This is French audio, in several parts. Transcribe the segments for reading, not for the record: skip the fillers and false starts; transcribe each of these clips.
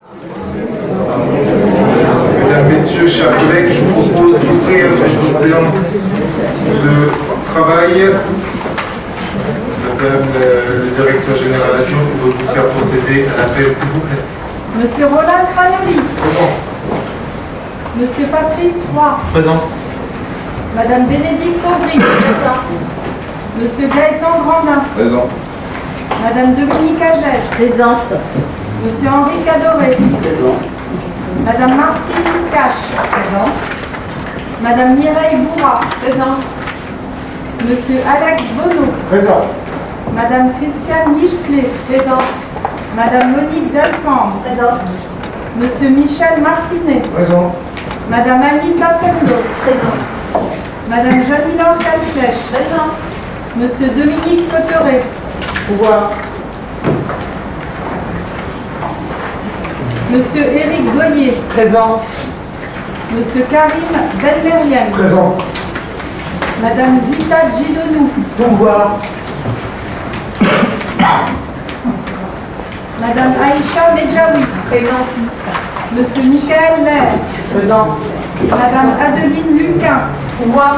Mesdames, Messieurs, chers collègues, je vous propose d'ouvrir notre séance de travail. Madame le directeur général adjoint, pouvez-vous faire procéder à l'appel, s'il vous plaît? Monsieur Roland Cranoli. Présent. Monsieur Patrice Roy. Présent. Madame Bénédicte Aubry. Présente. Monsieur Gaëtan Grandin. Présent. Madame Dominique Agel. Présente. Monsieur Henri Cadoré. Présent. Madame Martine Iscache. Présente. Madame Mireille Bourra. Présente. Monsieur Alex Bonneau. Présent. Madame Christiane Michelet. Présente. Madame Monique Delphande. Présente. Monsieur Michel Martinet. Présent. Madame Anita Sendo. Présente. Madame Janine Calflèche. Présente. Monsieur Dominique Cotteret. Pouvoir. Monsieur Éric Goyer. Présent. Monsieur Karim Belmerienne. Présent. Madame Zita Gidonou. Pouvoir. Madame Aïcha Medjaoui. Présente. Monsieur Michael Lair. Présent. Madame Adeline Luquin. Pouvoir.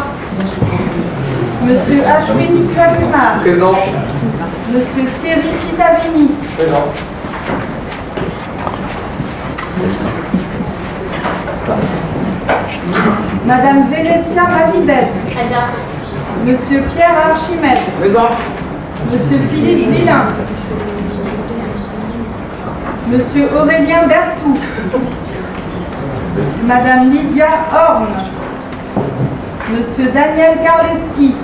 Monsieur Ashwin Suakumar. Présent. Monsieur Thierry Pitavini. Présent. Madame Vénétia Mavides. Monsieur Pierre Archimède. Présent. Monsieur Philippe Villain. Monsieur Aurélien Bertou. Madame Lydia Horn. Monsieur Daniel Karleski.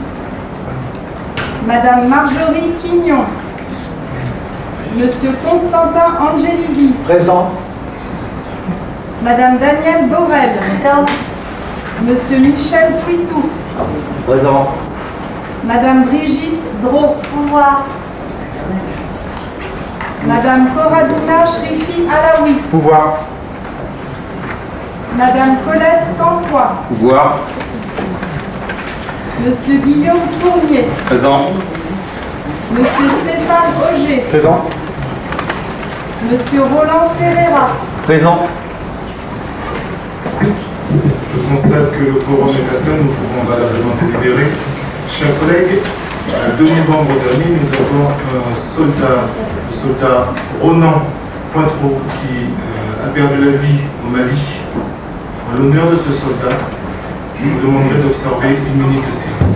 Madame Marjorie Quignon. Monsieur Constantin Angelidi. Présent. Madame Danielle Borel. Monsieur Michel Puitou. Présent. Madame Brigitte Drault. Pouvoir. Madame Coradina Shrifi Alaoui. Pouvoir. Madame Colette Campois. Pouvoir. Monsieur Guillaume Fournier. Présent. Monsieur Stéphane Auger. Présent. Monsieur Roland Ferreira. Présent. Je constate que le quorum est atteint, nous pouvons valablement délibérer. Chers collègues, le 2 novembre dernier, nous avons un soldat, le soldat Ronan Pointreau, qui a perdu la vie au Mali. En l'honneur de ce soldat, je vous demanderai d'observer une minute de silence.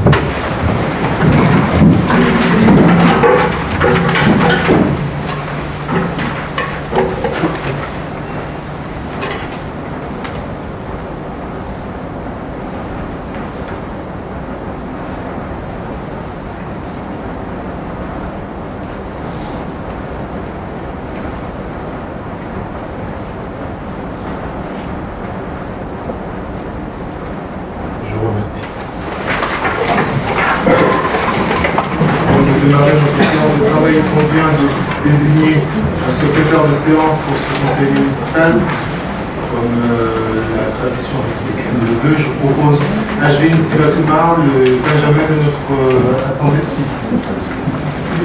Je vous remercie. Avant de démarrer notre séance de travail, il convient de désigner un secrétaire de séance pour ce conseil municipal. Comme la tradition républicaine le veut, je propose Ashwin Sivakumar, le Benjamin de notre assemblée. Y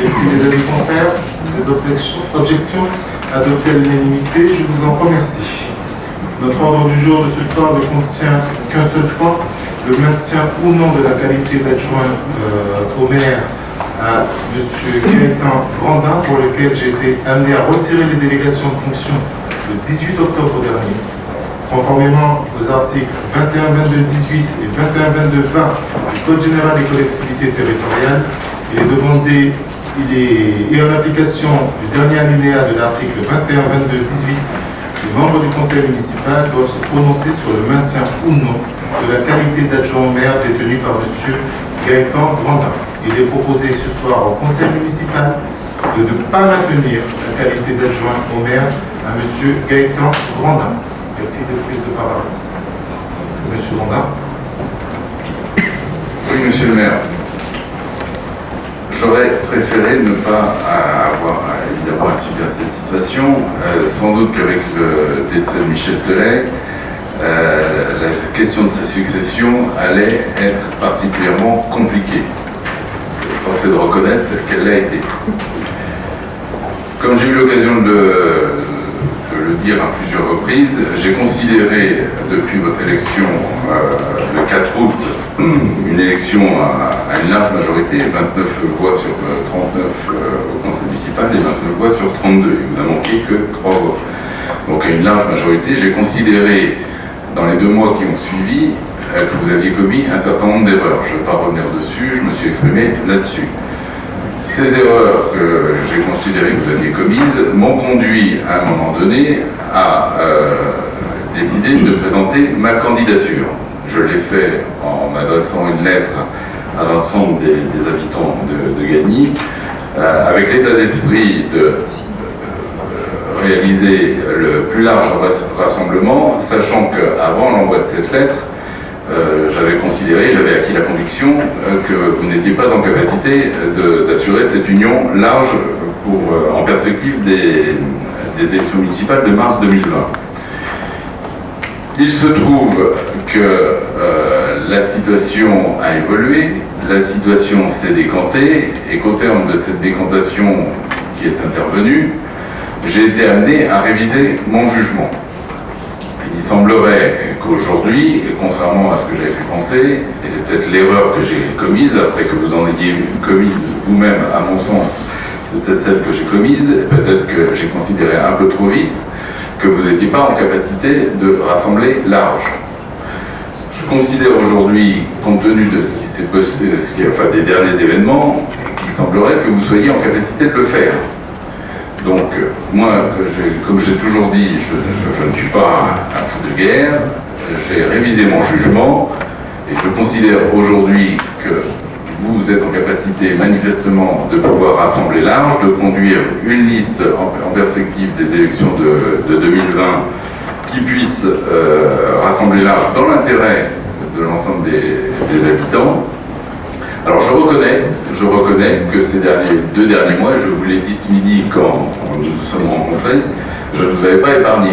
a-t-il des avis contraires, des objections adoptées à l'unanimité? Je vous en remercie. Notre ordre du jour de ce soir ne contient qu'un seul point, le maintien ou non de la qualité d'adjoint au maire à M. Gaëtan Grandin, pour lequel j'ai été amené à retirer les délégations de fonction le 18 octobre dernier. Conformément aux articles 21-22-18 et 21-22-20 du Code général des collectivités territoriales, il est demandé, et en application du dernier alinéa de l'article 21-22-18, les membres du conseil municipal doivent se prononcer sur le maintien ou non de la qualité d'adjoint au maire détenue par M. Gaëtan Grandin. Il est proposé ce soir au conseil municipal de ne pas maintenir la qualité d'adjoint au maire à M. Gaëtan Grandin. Y a-t-il des prises de parole? M. Grandin. Oui, monsieur le maire. J'aurais préféré ne pas avoir évidemment à subir cette situation. Sans doute qu'avec le décès de Michel Tellet, la question de sa succession allait être particulièrement compliquée. Force est de reconnaître qu'elle l'a été. Comme j'ai eu l'occasion de le plusieurs reprises. J'ai considéré, depuis votre élection le 4 août, une élection à une large majorité, 29 voix sur 39 au conseil municipal et 29 voix sur 32. Il vous a manqué que 3 voix. Donc à une large majorité, j'ai considéré, dans les 2 mois qui ont suivi, que vous aviez commis un certain nombre d'erreurs. Je ne vais pas revenir dessus, je me suis exprimé là-dessus. Ces erreurs que j'ai considérées que vous aviez commises m'ont conduit à un moment donné à décider de présenter ma candidature. Je l'ai fait en m'adressant une lettre à l'ensemble des habitants de Gagny, avec l'état d'esprit de réaliser le plus large rassemblement, sachant qu'avant l'envoi de cette lettre, j'avais considéré, j'avais acquis la conviction que vous n'étiez pas en capacité d'assurer cette union large en perspective des élections municipales de mars 2020. Il se trouve que la situation a évolué, la situation s'est décantée, et qu'au terme de cette décantation qui est intervenue, j'ai été amené à réviser mon jugement. Il semblerait qu'aujourd'hui, contrairement à ce que j'avais pu penser, et c'est peut-être l'erreur que j'ai commise, après que vous en ayez commise vous-même, à mon sens, c'est peut-être celle que j'ai commise, peut-être que j'ai considéré un peu trop vite, que vous n'étiez pas en capacité de rassembler large. Je considère aujourd'hui, compte tenu de ce qui s'est passé, des derniers événements, qu'il semblerait que vous soyez en capacité de le faire. Donc, moi, comme j'ai toujours dit, je ne suis pas un fou de guerre, j'ai révisé mon jugement, et je considère aujourd'hui que vous êtes en capacité manifestement de pouvoir rassembler large, de conduire une liste en perspective des élections de 2020 qui puisse rassembler large dans l'intérêt de l'ensemble des habitants. Alors je reconnais que ces 2 derniers mois, je vous l'ai dit ce midi quand nous nous sommes rencontrés, je ne vous avais pas épargné.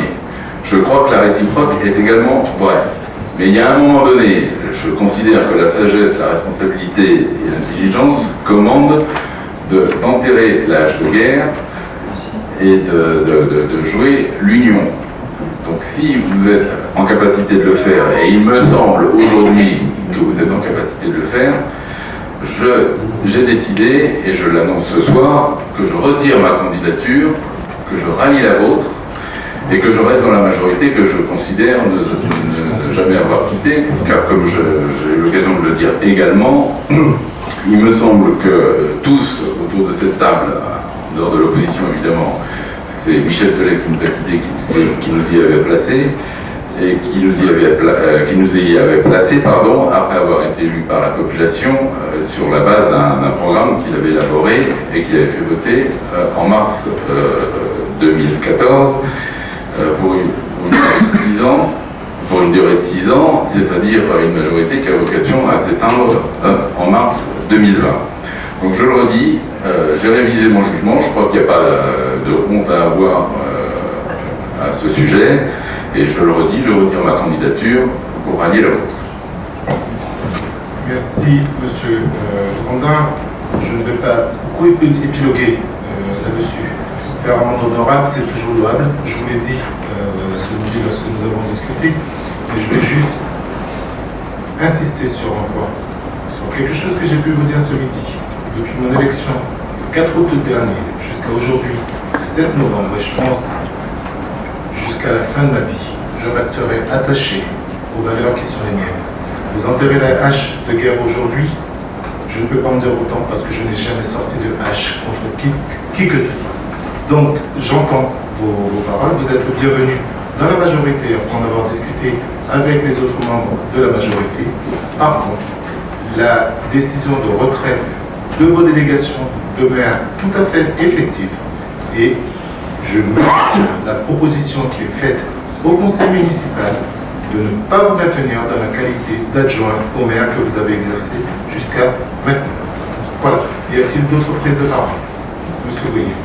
Je crois que la réciproque est également vraie. Mais il y a un moment donné, je considère que la sagesse, la responsabilité et l'intelligence commandent d'enterrer l'âge de guerre et de jouer l'union. Donc si vous êtes en capacité de le faire, et il me semble aujourd'hui que vous êtes en capacité de le faire, j'ai décidé, et je l'annonce ce soir, que je retire ma candidature, que je rallie la vôtre, et que je reste dans la majorité que je considère ne jamais avoir quitté, car comme j'ai eu l'occasion de le dire également, il me semble que tous autour de cette table, en dehors de l'opposition évidemment, c'est Michel Tellet qui nous a quittés, qui nous y avait placés, et qui nous y avait placé, après avoir été élu par la population sur la base d'un programme qu'il avait élaboré et qu'il avait fait voter en mars 2014 pour une durée de 6 ans, c'est-à-dire une majorité qui a vocation à s'éteindre en mars 2020. Donc je le redis, j'ai révisé mon jugement, je crois qu'il n'y a pas de honte à avoir à ce sujet. Et je le redis, je retire ma candidature pour rallier la vôtre. Merci, Monsieur Grandin. Je ne vais pas beaucoup épiloguer là-dessus. Faire un monde honorable, c'est toujours louable. Je vous l'ai dit ce midi lorsque nous avons discuté. Mais je vais juste insister sur un point, sur quelque chose que j'ai pu vous dire ce midi. Depuis mon élection, le 4 août dernier, jusqu'à aujourd'hui, 7 novembre, et je pense jusqu'à la fin de ma vie, je resterai attaché aux valeurs qui sont les miennes. Vous enterrez la hache de guerre aujourd'hui, je ne peux pas en dire autant parce que je n'ai jamais sorti de hache contre qui que ce soit. Donc, j'entends vos paroles, vous êtes le bienvenu dans la majorité après en avoir discuté avec les autres membres de la majorité. Par contre, la décision de retrait de vos délégations demeure tout à fait effective et je maintiens la proposition qui est faite au conseil municipal de ne pas vous maintenir dans la qualité d'adjoint au maire que vous avez exercé jusqu'à maintenant. Voilà. Y a-t-il d'autres prises de parole? Monsieur Goyer.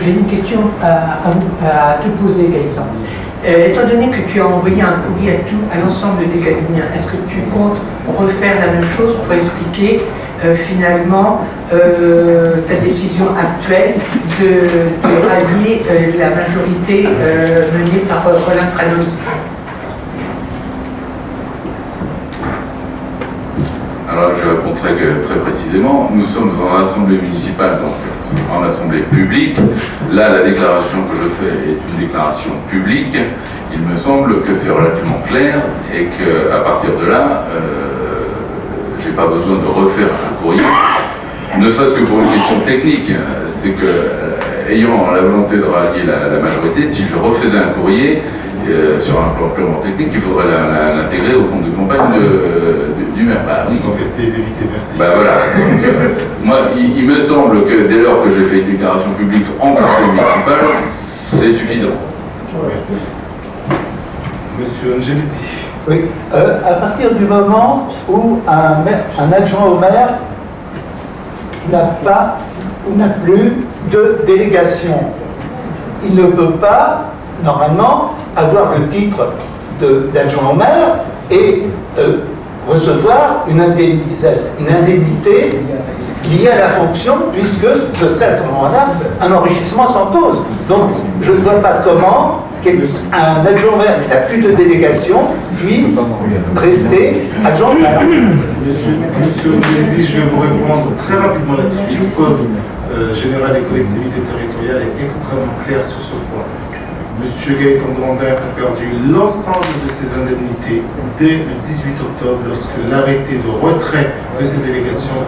J'ai une question à te poser, Gaëtan. Étant donné que tu as envoyé un courrier à l'ensemble des Galiniens, est-ce que tu comptes refaire la même chose pour expliquer finalement ta décision actuelle de rallier la majorité menée par Roland Pranoni? Alors je réponds très précisément. Nous sommes en assemblée municipale, donc en assemblée publique. Là, la déclaration que je fais est une déclaration publique. Il me semble que c'est relativement clair et qu'à partir de là, je n'ai pas besoin de refaire un courrier, ne serait-ce que pour une question technique. C'est que, ayant la volonté de rallier la majorité, si je refaisais un courrier sur un plan purement technique, il faudrait l'intégrer au compte de campagne du maire. Bah, oui. Donc essayez d'éviter, merci. Bah voilà. Donc, moi, il me semble que dès lors que j'ai fait une déclaration publique en conseil municipal, c'est suffisant. Merci. Monsieur Angeliti. Oui, à partir du moment où un adjoint au maire n'a pas ou n'a plus de délégation, il ne peut pas, normalement, avoir le titre d'adjoint au maire et recevoir une indemnité liée à la fonction, puisque ce serait à ce moment-là un enrichissement sans cause. Donc, je ne vois pas comment un adjoint au maire qui n'a plus de délégation puisse rester adjoint au maire. Monsieur Angeliti, je vais vous répondre très rapidement là-dessus. Le Code général des collectivités territoriales est extrêmement clair sur ce point. Monsieur Gaëtan Grandin a perdu l'ensemble de ses indemnités dès le 18 octobre lorsque l'arrêté de retrait de ses délégations.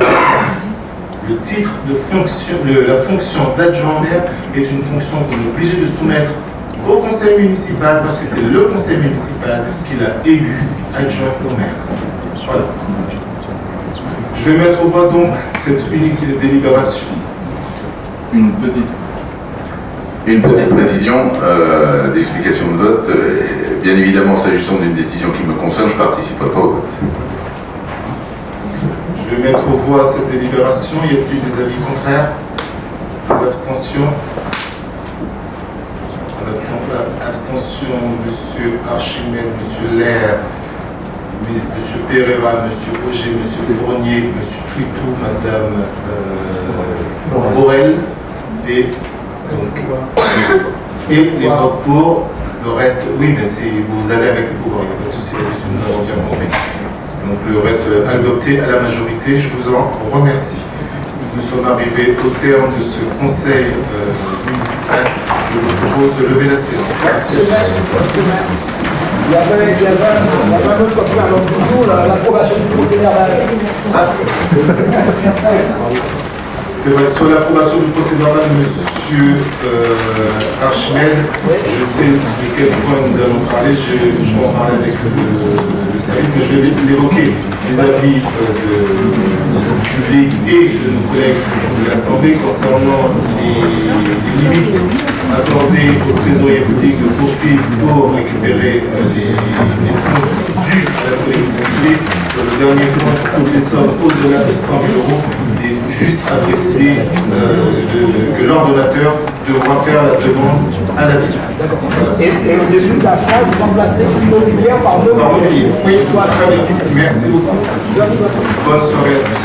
Le titre de fonction, la fonction d'adjoint maire est une fonction qu'on est obligé de soumettre au conseil municipal parce que c'est le conseil municipal qui l'a élu adjoint au maire. Voilà. Je vais mettre au voie donc cette unique délibération. Une petite précision d'explication de vote. Bien évidemment, s'agissant d'une décision qui me concerne, je ne participerai pas au vote. Je vais mettre au voie cette délibération. Y a-t-il des avis contraires? Des abstentions? Abstention, monsieur Archimède, monsieur Lair, monsieur Pereira, monsieur Auger, monsieur Fournier, monsieur Twitou, madame Borel, et les votes pour. Le reste, oui, mais vous allez avec le pouvoir, il n'y a pas de souci là-dessus, nous reviendrons. Donc le reste adopté à la majorité, je vous en remercie. Nous sommes arrivés au terme de ce conseil municipal. Je vous propose de lever la séance. Merci. Il y avait un autre point à l'ordre du jour, l'approbation du procès verbal. C'est vrai, sur l'approbation du procès verbal de M. Archimède, je sais de quel point nous allons parler, je vais en parler avec le service, mais je vais l'évoquer vis-à-vis du public et de nos collègues de l'Assemblée concernant les limites accordées au trésorier public de poursuivre pour récupérer les fonds dus à la collectivité. Le dernier point, pour les sommes au-delà de 100 000 euros, est juste à préciser que l'ordonnateur devra faire la demande à la ville. Et au début de la phrase, remplacer immobilière par mobilier. Oui, très bien. Merci beaucoup. Bonne soirée à tous.